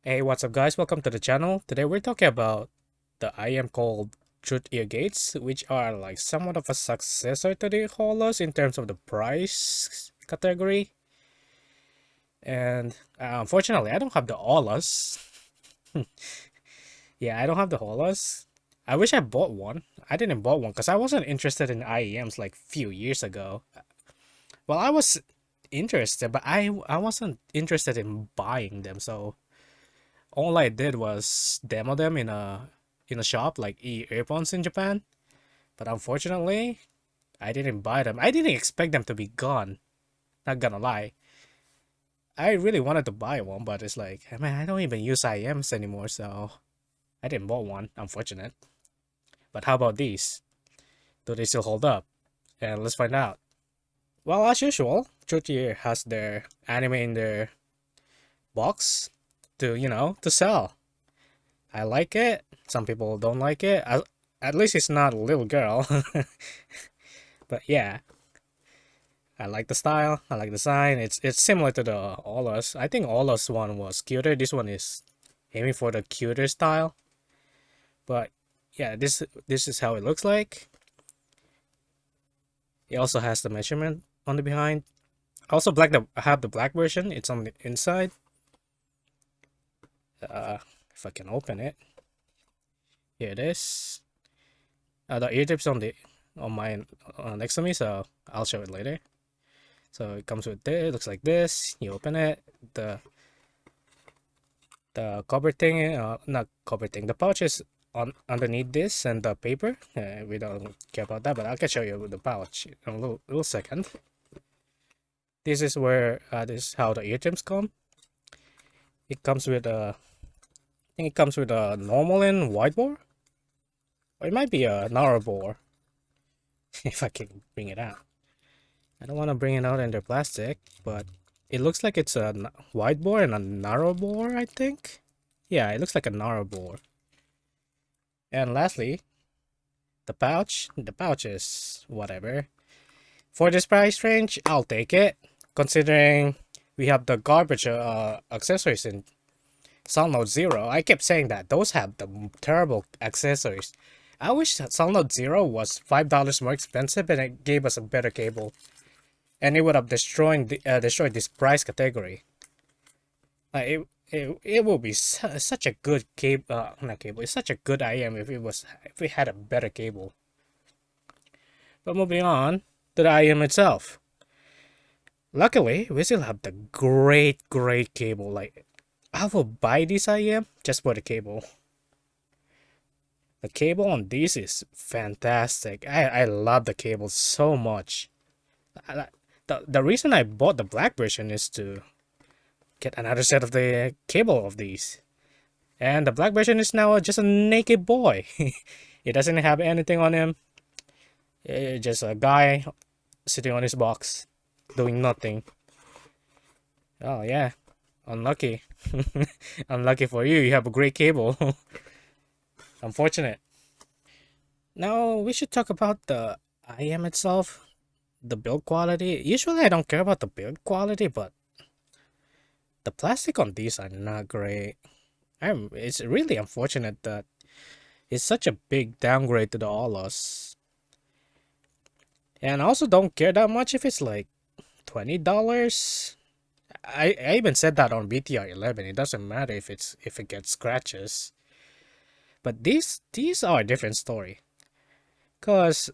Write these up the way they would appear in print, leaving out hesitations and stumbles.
Hey, what's up guys? Welcome to the channel. Today we're talking about the IEM called Truthear Gates, which are like somewhat of a successor to the Holas in terms of the price category. And unfortunately, I don't have the Holas. Yeah, I don't have the Holas. I wish I bought one. I didn't bought one because I wasn't interested in IEMs like few years ago. Well, I was interested, but I wasn't interested in buying them, so all I did was demo them in a shop like earphones in Japan. But unfortunately, I didn't buy them. I didn't expect them to be gone. Not gonna lie. I really wanted to buy one, but it's like, man, I don't even use IEMs anymore, so I didn't buy one. Unfortunate. But how about these? Do they still hold up? And let's find out. Well, as usual, Truthear has their anime in their box to sell. I like it. Some people don't like it. At least it's not a little girl. But yeah, I like the style. I like the design. It's similar to the Ola's. I think Ola's one was cuter. This one is aiming for the cuter style. But yeah, this is how it looks like. It also has the measurement on the behind. I have the black version. It's on the inside. If I can open it, here it is. The ear tips on mine next to me, so I'll show it later. So it comes with this. It looks like this. You open it. The cover thing, not cover thing. The pouch is on underneath this and the paper. We don't care about that, but I can show you the pouch in a little second. This is where this is how the ear tips come. It comes with I think it comes with a normal and wide bore, or it might be a narrow bore. If I can bring it out. I don't want to bring it out in their plastic, but it looks like it's a wide bore and a narrow bore, I think. Yeah, it looks like a narrow bore. And lastly, the pouch. The pouch is whatever. For this price range, I'll take it. Considering we have the garbage accessories in Soundnode Zero. I kept saying that. Those have the terrible accessories. I wish that Soundnode Zero was $5 more expensive and it gave us a better cable. And it would have destroyed this price category. It will be such a good cable, not cable. It's such a good IM if we had a better cable. But moving on to the IM itself. Luckily, we still have the great cable. Like, I will buy this IM just for the cable. The cable on this is fantastic. I love the cable so much. The reason I bought the black version is to get another set of the cable of these. And the black version is now just a naked boy. It doesn't have anything on him. It's just a guy sitting on his box doing nothing. Oh yeah, unlucky. Unlucky for you. You have a great cable. Unfortunate. Now we should talk about the IM itself. The build quality. Usually I don't care about the build quality, but the plastic on these are not great. It's really unfortunate that it's such a big downgrade to the Olos. And I also don't care that much if it's like $20. I even said that on BTR 11. It doesn't matter if it gets scratches. But these are a different story. Cause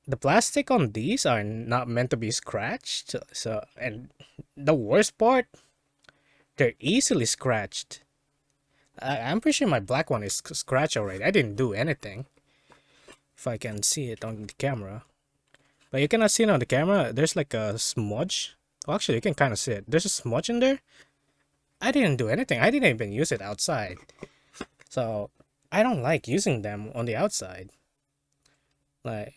the plastic on these are not meant to be scratched. So and the worst part, they're easily scratched. I'm pretty sure my black one is scratched already. I didn't do anything. If I can see it on the camera. But you cannot see it on the camera. There's like a smudge. Well, actually, you can kind of see it. There's a smudge in there. I didn't do anything. I didn't even use it outside. So, I don't like using them on the outside. Like,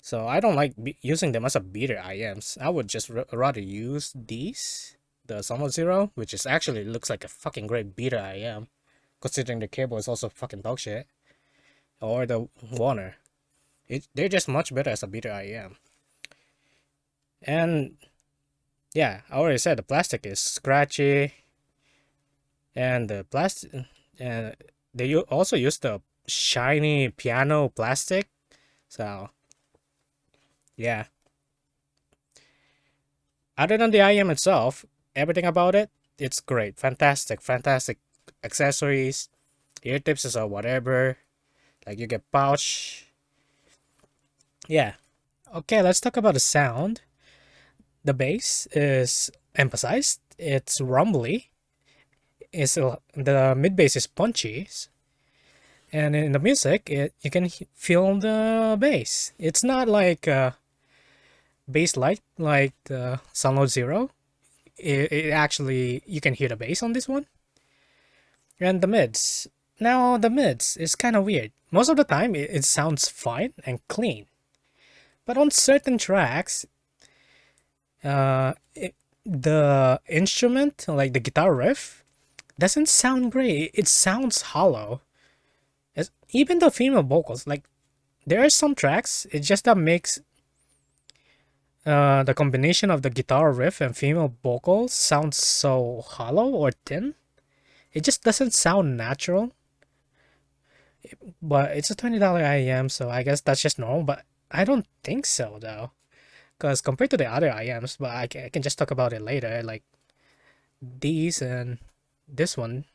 so I don't like using them as a beater IMs. I would just rather use these. The Soundnode Zero, which is actually looks like a fucking great beater IM. Considering the cable is also fucking dog shit. Or the Wan'er. They're just much better as a beater IM. And yeah, I already said the plastic is scratchy. and the plastic, and also use the shiny piano plastic. So yeah, other than the IEM itself, everything about it, it's great, fantastic accessories, ear tips or whatever. Like you get pouch. Yeah. Okay, let's talk about the sound. The bass is emphasized. It's rumbly. The mid bass is punchy, and in the music, you can feel the bass. It's not like bass light like the Soundnode Zero. It actually you can hear the bass on this one. And the mids. Now the mids is kind of weird. Most of the time, it sounds fine and clean, but on certain tracks, uh, the instrument, like the guitar riff, doesn't sound great. It sounds hollow. Even the female vocals, like there are some tracks, it just that makes the combination of the guitar riff and female vocals sounds so hollow or thin. It just doesn't sound natural. But it's a $20 IEM, so I guess that's just normal. But I don't think so though, because compared to the other IEMs, but I can just talk about it later. Like these and this one,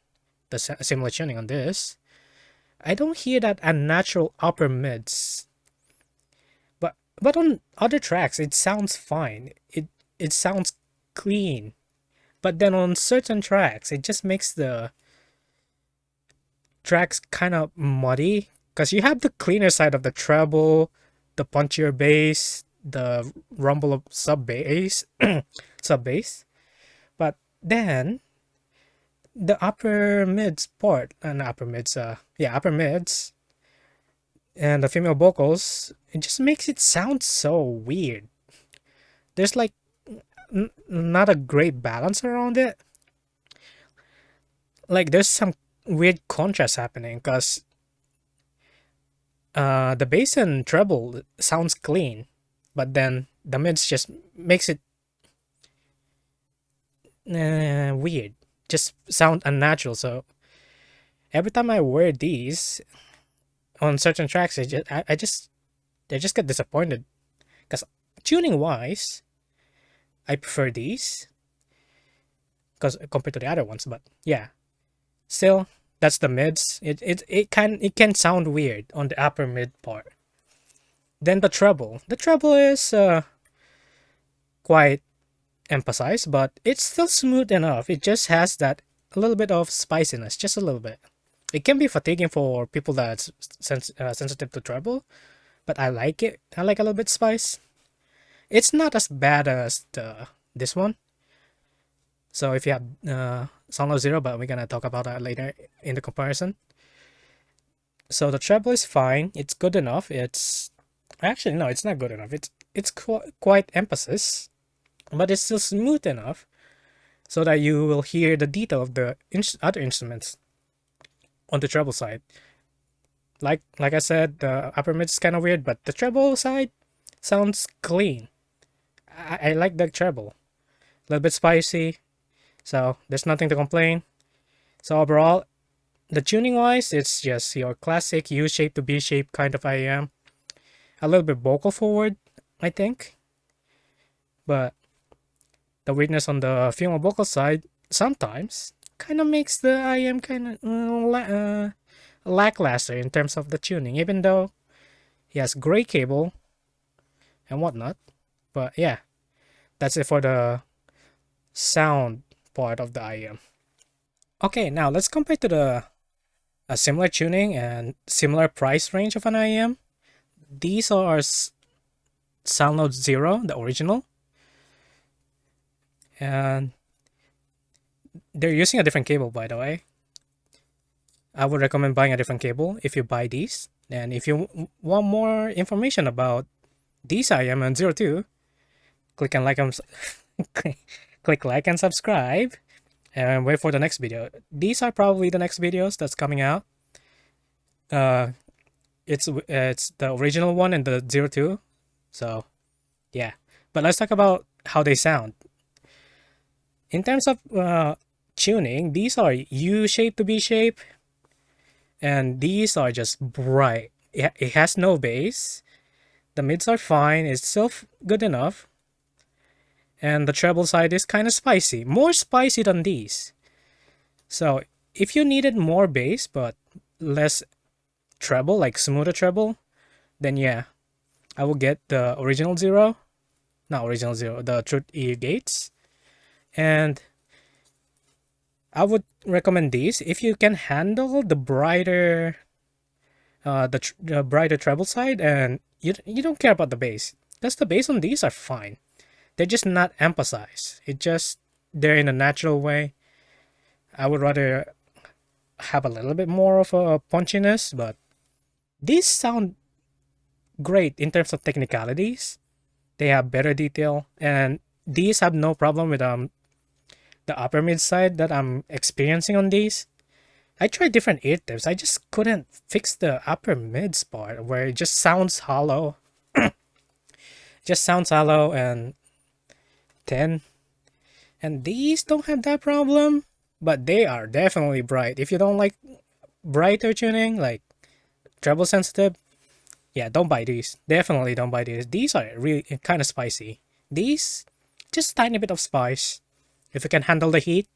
the similar tuning on this, I don't hear that unnatural upper mids. But on other tracks, it sounds fine. It sounds clean. But then on certain tracks, it just makes the tracks kind of muddy because you have the cleaner side of the treble, the punchier bass, the rumble of sub bass, sub bass. But then the upper mids part and upper mids and the female vocals, it just makes it sound so weird. There's like not a great balance around it. Like there's some weird contrast happening because the bass and treble sounds clean, but then the mids just makes it weird, just sound unnatural. So every time I wear these on certain tracks, I just get disappointed because tuning wise, I prefer these because compared to the other ones. But yeah, still that's the mids. It can sound weird on the upper mid part. Then the treble. The treble is quite emphasized, but it's still smooth enough. It just has that a little bit of spiciness, just a little bit. It can be fatiguing for people that's sensitive to treble, but I like it. I like a little bit spice. It's not as bad as this one. So if you have Soundnode Zero, but we're gonna talk about that later in the comparison. So the treble is fine. It's good enough. It's actually no, it's not good enough. It's quite emphasis, but it's still smooth enough so that you will hear the detail of the other instruments on the treble side. Like I said, the upper mid is kind of weird, but the treble side sounds clean. I like the treble. A little bit spicy, so there's nothing to complain. So overall, the tuning wise, it's just your classic U shape to B shape kind of IEM. A little bit vocal forward, I think. But the weirdness on the female vocal side sometimes kind of makes the IEM kind of lackluster in terms of the tuning, even though he has great cable and whatnot. But yeah, that's it for the sound part of the IEM. Okay, now let's compare to the a similar tuning and similar price range of an IEM. These are Soundnode Zero, the original, and they're using a different cable, by the way. I would recommend buying a different cable if you buy these. And if you want more information about these IEM and Zero 2, click and like and click like and subscribe and wait for the next video. These are probably the next videos that's coming out. It's the original one and the Zero 2. So yeah, but let's talk about how they sound. In terms of tuning, these are U shape to B shape, and these are just bright. It has no bass. The mids are fine. It's still good enough. And the treble side is kind of spicy, more spicy than these. So if you needed more bass but less treble, like smoother treble, then yeah, I will get the original Zero, not original Zero, the Truthear Gates, and I would recommend these if you can handle the brighter, the brighter treble side, and you don't care about the bass, because the bass on these are fine. They're just not emphasized. It just they're in a natural way. I would rather have a little bit more of a punchiness, but these sound great in terms of technicalities. They have better detail, and these have no problem with the upper mid side that I'm experiencing on these. I tried different ear tips. I just couldn't fix the upper mids part where it just sounds hollow. Just sounds hollow and thin. And these don't have that problem, but they are definitely bright. If you don't like brighter tuning, like treble sensitive, yeah, don't buy these. Definitely don't buy these. These are really kind of spicy. These, just tiny bit of spice. If you can handle the heat,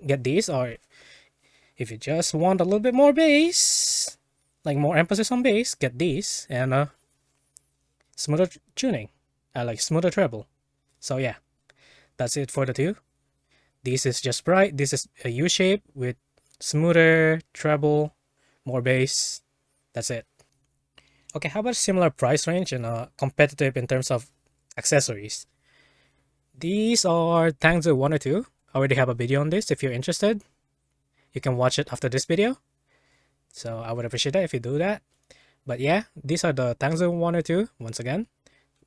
get these. Or if you just want a little bit more bass, like more emphasis on bass, get these. And smoother tuning. I like smoother treble. So yeah, that's it for the two. This is just bright. This is a U shape with smoother treble, more bass. That's it. Okay, how about similar price range and competitive in terms of accessories? These are Tangzu Wan'er 2. I already have a video on this. If you're interested, you can watch it after this video. So I would appreciate that if you do that. But yeah, these are the Tangzu Wan'er 2. Once again,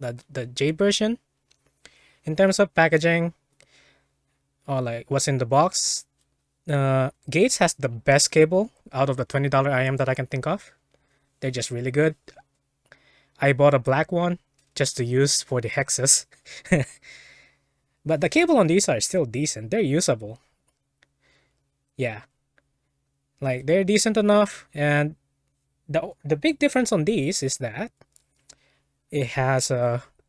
the J version. In terms of packaging, or like what's in the box, Gates has the best cable out of the $20 IEM that I can think of. They're just really good. I bought a black one just to use for the hexes. But the cable on these are still decent. They're usable. Yeah. Like they're decent enough. And the big difference on these is that it has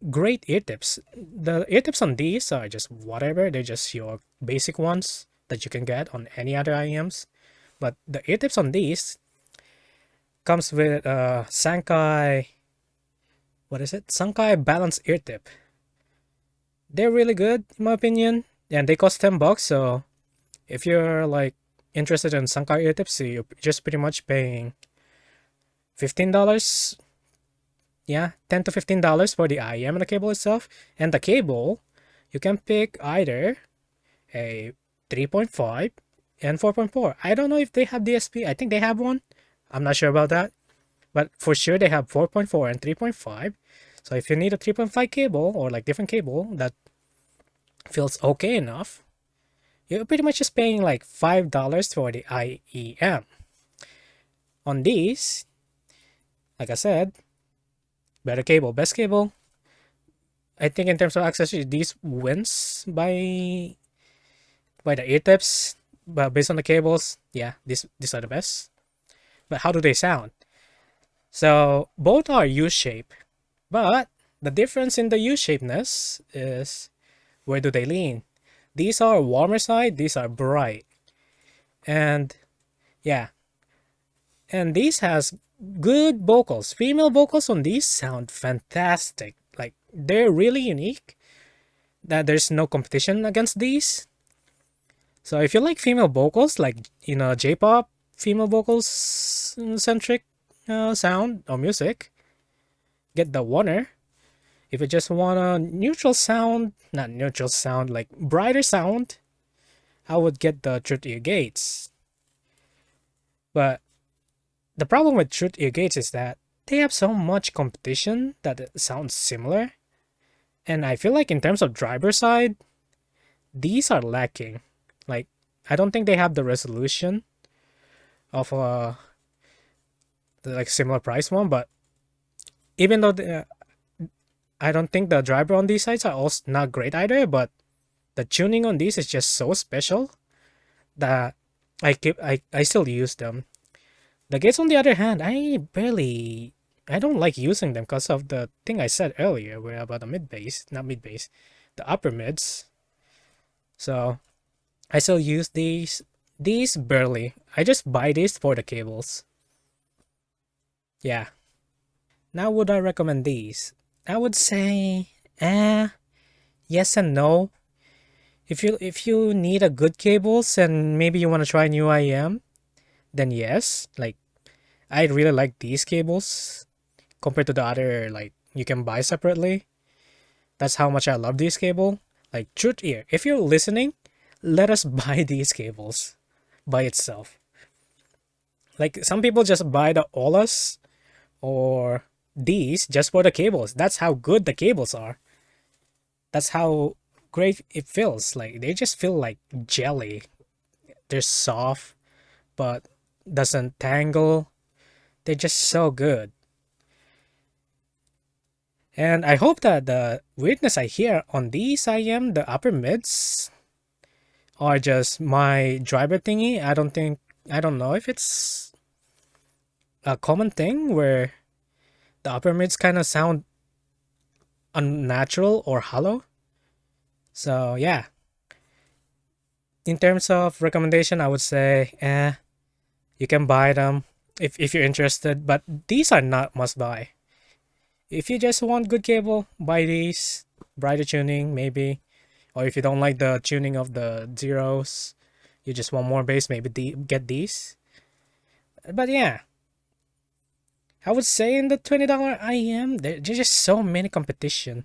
great ear tips. The ear tips on these are just whatever. They're just your basic ones that you can get on any other IEMs. But the ear tips on these comes with Sankai, what is it? Sankai balanced ear tip. They're really good in my opinion, and they cost $10. So if you're like interested in Sankai ear tips, you're just pretty much paying $15. Yeah, $10 to $15 for the IEM and the cable itself. And the cable, you can pick either a 3.5 and 4.4. I don't know if they have DSP. I think they have one. I'm not sure about that. But for sure they have 4.4 and 3.5. So if you need a 3.5 cable or like different cable that feels okay enough, you're pretty much just paying like $5 for the IEM. On these, like I said, better cable, best cable. I think in terms of accessories, these wins by the ear tips, but based on the cables, yeah, these are the best. But how do they sound? So both are U-shape, but the difference in the U-shapeness is where do they lean? These are warmer side, these are bright. And yeah. And these has good vocals. Female vocals on these sound fantastic. Like they're really unique. That there's no competition against these. So if you like female vocals, like J-pop, female vocals centric sound or music, get the Wan'er. If you just want a neutral sound, not neutral sound, like brighter sound, I would get the Truthear Gates. But the problem with Truthear Gates is that they have so much competition that it sounds similar. And I feel like in terms of driver side, these are lacking. Like, I don't think they have the resolution of the like similar price one, but even though I don't think the driver on these sides are also not great either, but the tuning on these is just so special that I still use them. The gates, on the other hand, I don't like using them because of the thing I said earlier, where about the mid bass, not mid bass, the upper mids. So I still use these barely. I just buy these for the cables. Yeah. Now would I recommend these? I would say yes and no. If you need a good cables and maybe you want to try new IEM, then yes. Like I really like these cables compared to the other like you can buy separately. That's how much I love this cable. Like Truthear, if you're listening, let us buy these cables by itself. Like some people just buy the Olas or these just for the cables. That's how good the cables are. That's how great it feels. Like they just feel like jelly. They're soft, but doesn't tangle. They're just so good. And I hope that the weirdness I hear on these IM, the upper mids, are just my driver thingy. I don't know if it's a common thing where the upper mids kind of sound unnatural or hollow. So yeah, in terms of recommendation, I would say, you can buy them if you're interested, but these are not must buy. If you just want good cable, buy these. Brighter tuning, maybe. Or if you don't like the tuning of the zeros, you just want more bass, maybe get these. But yeah, I would say in the $20 IEM, there's just so many competition.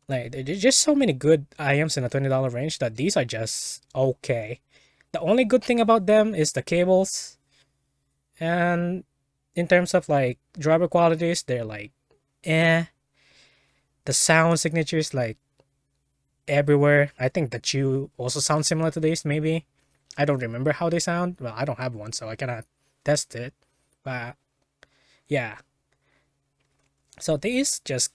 Like there's just so many good IEMs in the $20 range that these are just okay. The only good thing about them is the cables, and in terms of like driver qualities, they're like, eh. The sound signatures like everywhere. I think the Chew also sounds similar to this. Maybe I don't remember how they sound. Well, I don't have one, so I cannot test it. But yeah, so these just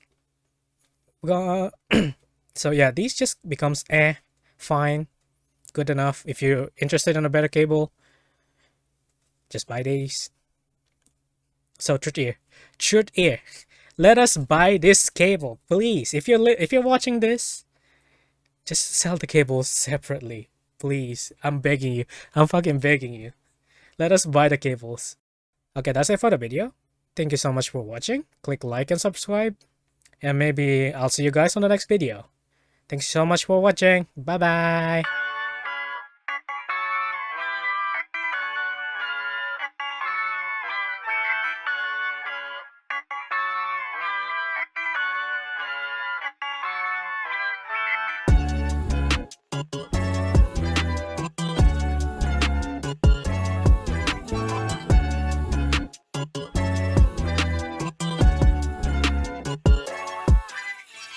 so yeah, these just becomes fine, good enough. If you're interested in a better cable, just buy these. So Truthear, let us buy this cable, please. If you're watching this, just sell the cables separately, please. I'm begging you. I'm fucking begging you. Let us buy the cables. Okay, that's it for the video. Thank you so much for watching. Click like and subscribe. And maybe I'll see you guys on the next video. Thanks so much for watching. Bye bye.